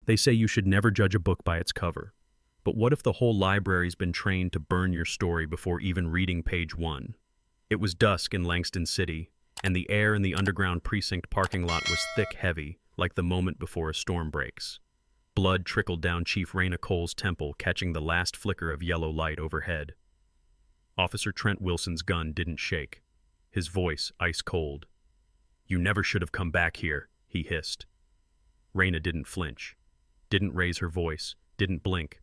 They say you should never judge a book by its cover. But what if the whole library's been trained to burn your story before even reading page one? It was dusk in Langston City, and the air in the underground precinct parking lot was thick, heavy, like the moment before a storm breaks. Blood trickled down Chief Raina Cole's temple, catching the last flicker of yellow light overhead. Officer Trent Wilson's gun didn't shake, his voice ice cold. "You never should have come back here," he hissed. Raina didn't flinch, didn't raise her voice, didn't blink,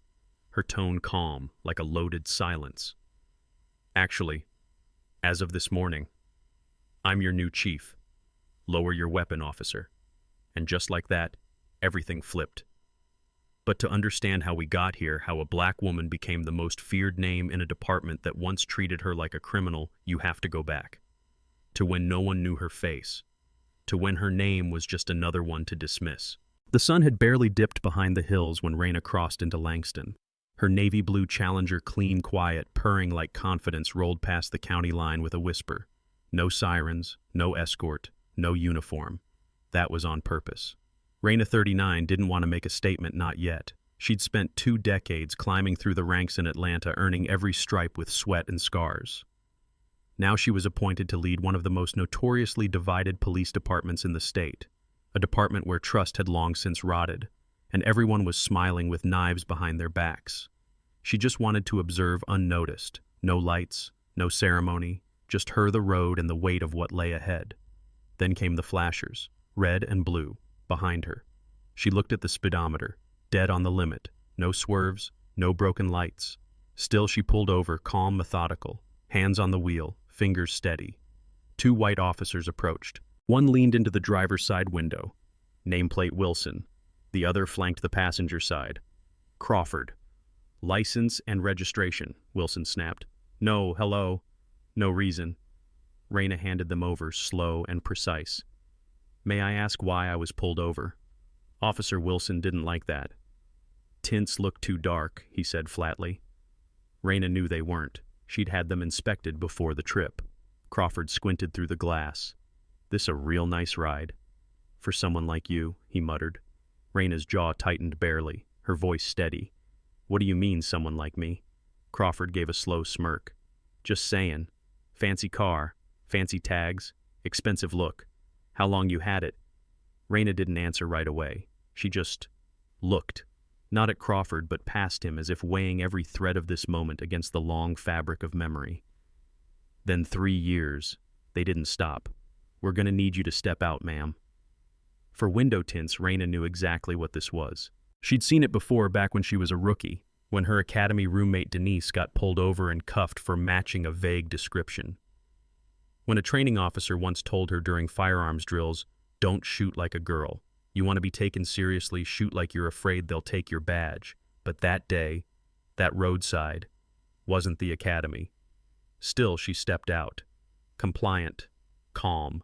her tone calm, like a loaded silence. "Actually, as of this morning, I'm your new chief. Lower your weapon, officer." And just like that, everything flipped. But to understand how we got here, how a black woman became the most feared name in a department that once treated her like a criminal, you have to go back. To when no one knew her face. To when her name was just another one to dismiss. The sun had barely dipped behind the hills when Raina crossed into Langston. Her navy blue Challenger, clean, quiet, purring like confidence, rolled past the county line with a whisper. No sirens, no escort, no uniform. That was on purpose. Raina 39 didn't want to make a statement, not yet. She'd spent 2 decades climbing through the ranks in Atlanta, earning every stripe with sweat and scars. Now she was appointed to lead one of the most notoriously divided police departments in the state, a department where trust had long since rotted, and everyone was smiling with knives behind their backs. She just wanted to observe unnoticed, no lights, no ceremony, just her, the road, and the weight of what lay ahead. Then came the flashers, red and blue, behind her. She looked at the speedometer, dead on the limit, no swerves, no broken lights. Still she pulled over, calm, methodical, hands on the wheel, fingers steady. 2 white officers approached. One leaned into the driver's side window. Nameplate Wilson. The other flanked the passenger side. "Crawford." "License and registration," Wilson snapped. "No, hello. No reason." Raina handed them over, slow and precise. "May I ask why I was pulled over?" Officer Wilson didn't like that. "Tints look too dark," he said flatly. Raina knew they weren't. She'd had them inspected before the trip. Crawford squinted through the glass. "This a real nice ride." "For someone like you," he muttered. Raina's jaw tightened barely, her voice steady. "What do you mean, someone like me?" Crawford gave a slow smirk. "Just saying. Fancy car, fancy tags, expensive look. How long you had it?" Raina didn't answer right away. She just looked, not at Crawford but past him, as if weighing every thread of this moment against the long fabric of memory. "Then 3 years. They didn't stop. We're gonna need you to step out, ma'am." For window tints, Raina knew exactly what this was. She'd seen it before back when she was a rookie, when her academy roommate Denise got pulled over and cuffed for matching a vague description. When a training officer once told her during firearms drills, "Don't shoot like a girl. You want to be taken seriously, shoot like you're afraid they'll take your badge." But that day, that roadside, wasn't the academy. Still, she stepped out, compliant, calm,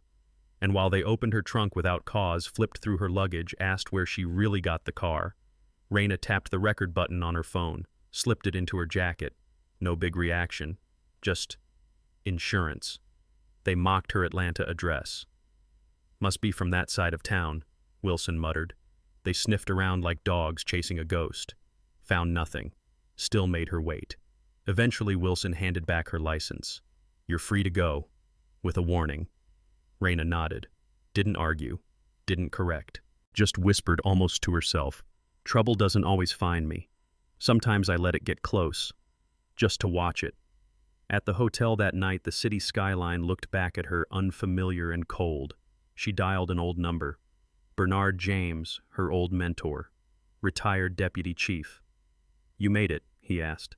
and while they opened her trunk without cause, flipped through her luggage, asked where she really got the car, Raina tapped the record button on her phone, slipped it into her jacket. No big reaction, just insurance. They mocked her Atlanta address. "Must be from that side of town," Wilson muttered. They sniffed around like dogs chasing a ghost. Found nothing. Still made her wait. Eventually Wilson handed back her license. "You're free to go," with a warning. Raina nodded. Didn't argue. Didn't correct. Just whispered almost to herself, "Trouble doesn't always find me. Sometimes I let it get close. Just to watch it." At the hotel that night, the city skyline looked back at her, unfamiliar and cold. She dialed an old number. Bernard James, her old mentor. Retired deputy chief. "You made it?" he asked.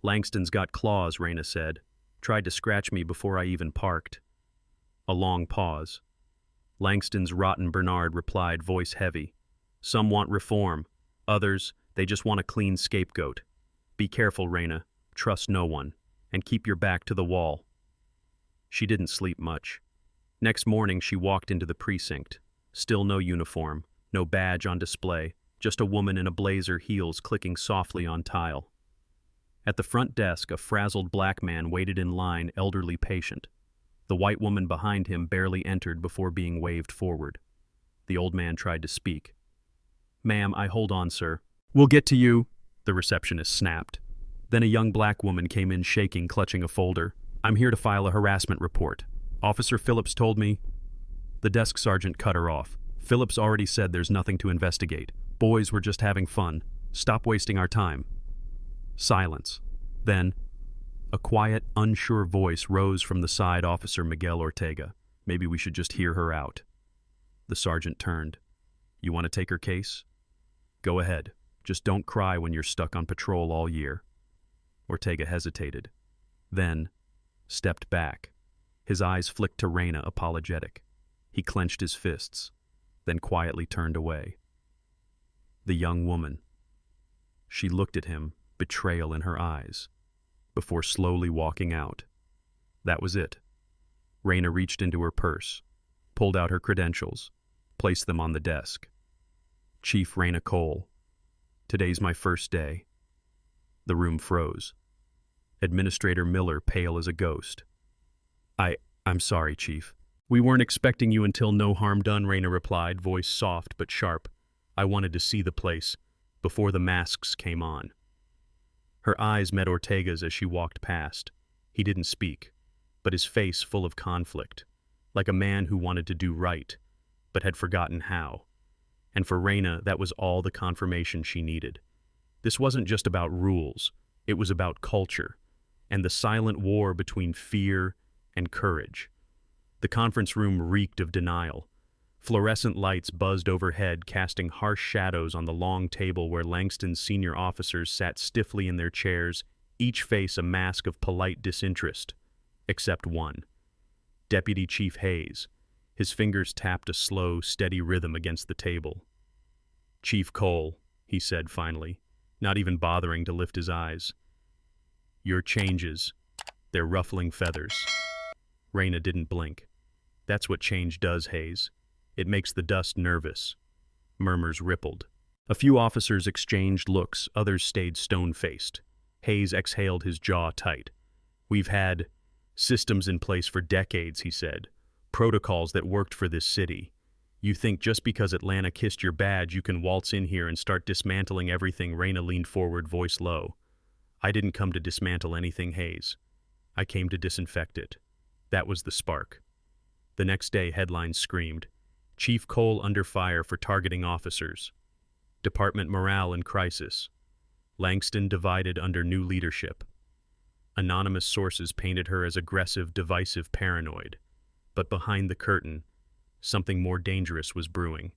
"Langston's got claws," Raina said. "Tried to scratch me before I even parked." A long pause. "Langston's rotten," Bernard replied, voice heavy. "Some want reform. Others, they just want a clean scapegoat. Be careful, Raina. Trust no one. And keep your back to the wall." She didn't sleep much. Next morning she walked into the precinct. Still no uniform, no badge on display, just a woman in a blazer, heels clicking softly on tile. At the front desk, a frazzled black man waited in line, elderly patient. The white woman behind him barely entered before being waved forward. The old man tried to speak. Ma'am, hold on, sir. We'll get to you, the receptionist snapped. Then a young black woman came in shaking, clutching a folder. I'm here to file a harassment report. Officer Phillips told me. The desk sergeant cut her off. Phillips already said there's nothing to investigate. Boys, we're just having fun. Stop wasting our time. Silence. Then, a quiet, unsure voice rose from the side Officer Miguel Ortega. Maybe we should just hear her out. The sergeant turned. You want to take her case? Go ahead. Just don't cry when you're stuck on patrol all year. Ortega hesitated. Then, stepped back. His eyes flicked to Raina, apologetic. He clenched his fists, then quietly turned away. The young woman. She looked at him, betrayal in her eyes, before slowly walking out. That was it. Raina reached into her purse, pulled out her credentials, placed them on the desk. Chief Raina Cole. Today's my first day. The room froze. Administrator Miller pale as a ghost. I'm sorry, Chief. We weren't expecting you until no harm done, Raina replied, voice soft but sharp. I wanted to see the place before the masks came on. Her eyes met Ortega's as she walked past. He didn't speak, but his face full of conflict, like a man who wanted to do right, but had forgotten how. And for Raina, that was all the confirmation she needed. This wasn't just about rules, it was about culture, and the silent war between fear and courage. The conference room reeked of denial. Fluorescent lights buzzed overhead, casting harsh shadows on the long table where Langston's senior officers sat stiffly in their chairs, each face a mask of polite disinterest, except one. Deputy Chief Hayes. His fingers tapped a slow, steady rhythm against the table. Chief Cole, he said finally, not even bothering to lift his eyes. Your changes, they're ruffling feathers. Raina didn't blink. That's what change does, Hayes. It makes the dust nervous. Murmurs rippled. A few officers exchanged looks, others stayed stone-faced. Hayes exhaled, his jaw tight. We've had systems in place for decades, he said. Protocols that worked for this city. You think just because Atlanta kissed your badge you can waltz in here and start dismantling everything? Raina leaned forward, voice low. I didn't come to dismantle anything, Hayes. I came to disinfect it. That was the spark. The next day, headlines screamed, Chief Cole under fire for targeting officers. Department morale in crisis. Langston divided under new leadership. Anonymous sources painted her as aggressive, divisive, paranoid. But behind the curtain, something more dangerous was brewing.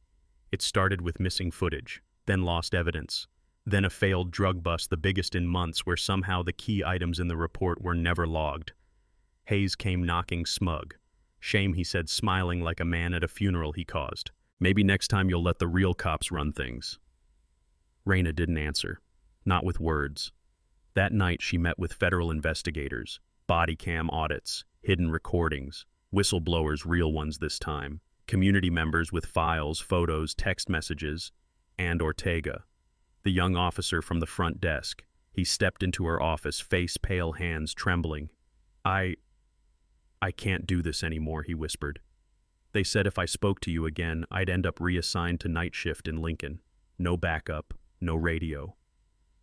It started with missing footage, then lost evidence, then a failed drug bust, the biggest in months, where somehow the key items in the report were never logged. Hayes came knocking smug. Shame, he said, smiling like a man at a funeral he caused. Maybe next time you'll let the real cops run things. Raina didn't answer, not with words. That night she met with federal investigators, body cam audits, hidden recordings, whistleblowers, real ones this time, community members with files, photos, text messages, and Ortega, the young officer from the front desk. He stepped into her office, face pale, hands trembling. I can't do this anymore, he whispered. They said if I spoke to you again, I'd end up reassigned to night shift in Lincoln. No backup, no radio.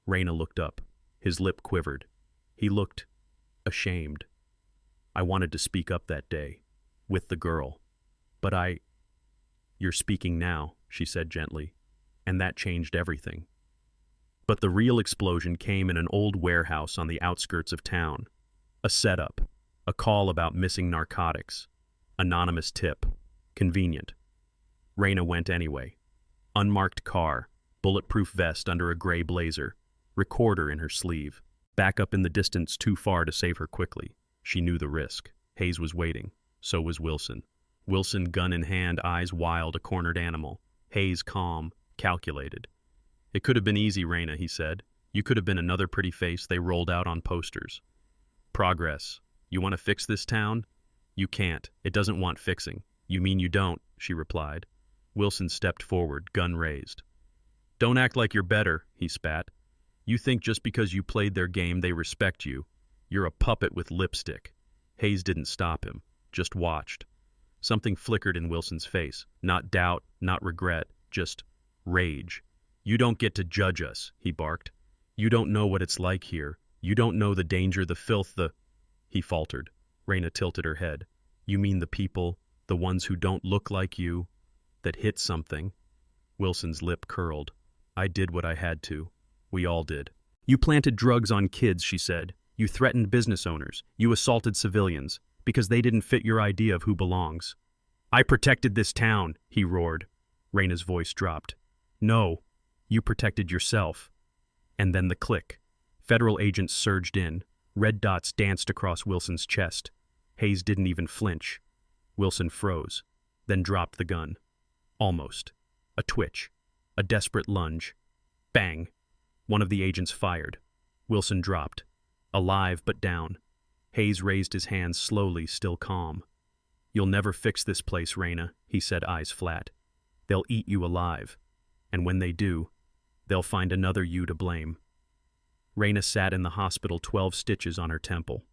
Raina looked up. His lip quivered. He looked ashamed. I wanted to speak up that day, with the girl. But You're speaking now, she said gently, and that changed everything. But the real explosion came in an old warehouse on the outskirts of town. A setup. A call about missing narcotics. Anonymous tip. Convenient. Raina went anyway. Unmarked car. Bulletproof vest under a gray blazer. Recorder in her sleeve. Back up in the distance too far to save her quickly. She knew the risk. Hayes was waiting. So was Wilson. Wilson, gun in hand, eyes wild, a cornered animal. Hayes calm, calculated. It could have been easy, Raina, he said. You could have been another pretty face they rolled out on posters. Progress. You want to fix this town? You can't. It doesn't want fixing. You mean you don't, she replied. Wilson stepped forward, gun raised. Don't act like you're better, he spat. You think just because you played their game they respect you. You're a puppet with lipstick. Hayes didn't stop him, just watched. Something flickered in Wilson's face. Not doubt, not regret, just rage. You don't get to judge us, he barked. You don't know what it's like here. You don't know the danger, the filth, He faltered. Raina tilted her head. You mean the people, the ones who don't look like you, that hit something? Wilson's lip curled. I did what I had to. We all did. You planted drugs on kids, she said. You threatened business owners. You assaulted civilians, because they didn't fit your idea of who belongs. I protected this town, he roared. Raina's voice dropped. No, you protected yourself. And then the click. Federal agents surged in. Red dots danced across Wilson's chest. Hayes didn't even flinch. Wilson froze, then dropped the gun. Almost. A twitch. A desperate lunge. Bang! One of the agents fired. Wilson dropped. Alive but down. Hayes raised his hands slowly, still calm. You'll never fix this place, Raina, he said, eyes flat. They'll eat you alive. And when they do, they'll find another you to blame. Raina sat in the hospital, 12 stitches on her temple.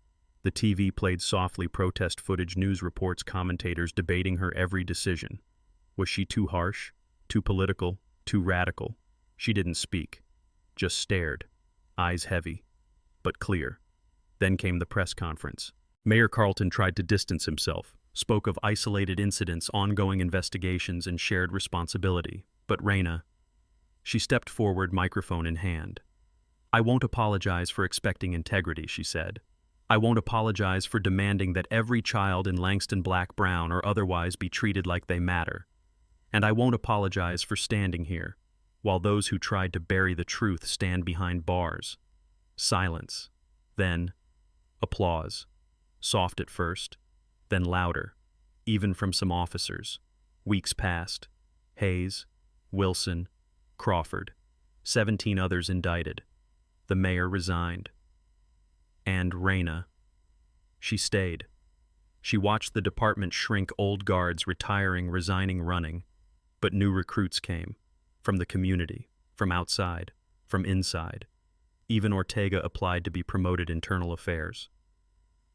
The TV played softly protest footage, news reports, commentators debating her every decision. Was she too harsh? Too political? Too radical? She didn't speak. Just stared. Eyes heavy. But clear. Then came the press conference. Mayor Carlton tried to distance himself, spoke of isolated incidents, ongoing investigations, and shared responsibility. But Raina, she stepped forward, microphone in hand. I won't apologize for expecting integrity, she said. I won't apologize for demanding that every child in Langston Black, Brown, or otherwise be treated like they matter. And I won't apologize for standing here, while those who tried to bury the truth stand behind bars. Silence. Then, applause. Soft at first, then louder, even from some officers. Weeks passed. Hayes, Wilson, Crawford, 17 others indicted. The mayor resigned. And Raina. She stayed. She watched the department shrink, old guards retiring, resigning, running. But new recruits came. From the community, from outside, from inside. Even Ortega applied to be promoted internal affairs.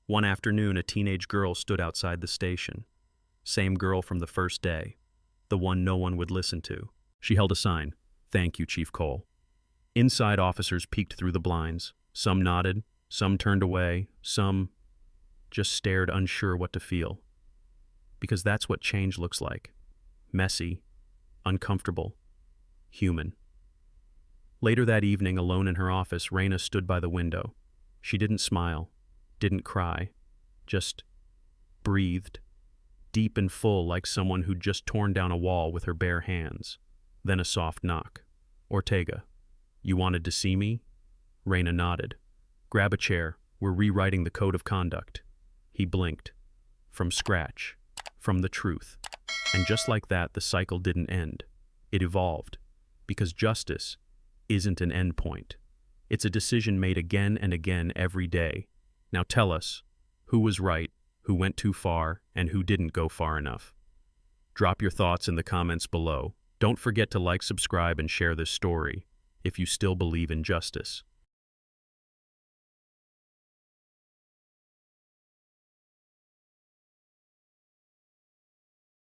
One afternoon, a teenage girl stood outside the station. Same girl from the first day. The one no one would listen to. She held a sign. Thank you, Chief Cole. Inside, officers peeked through the blinds. Some nodded, some turned away, some just stared, unsure what to feel. Because that's what change looks like. Messy, uncomfortable, human. Later that evening, alone in her office, Raina stood by the window. She didn't smile, didn't cry, just breathed, deep and full, like someone who'd just torn down a wall with her bare hands. Then a soft knock. Ortega. You wanted to see me? Raina nodded. Grab a chair. We're rewriting the code of conduct. He blinked. From scratch. From the truth. And just like that, the cycle didn't end. It evolved. Because justice isn't an end point. It's a decision made again and again every day. Now tell us, who was right, who went too far, and who didn't go far enough? Drop your thoughts in the comments below. Don't forget to like, subscribe, and share this story if you still believe in justice.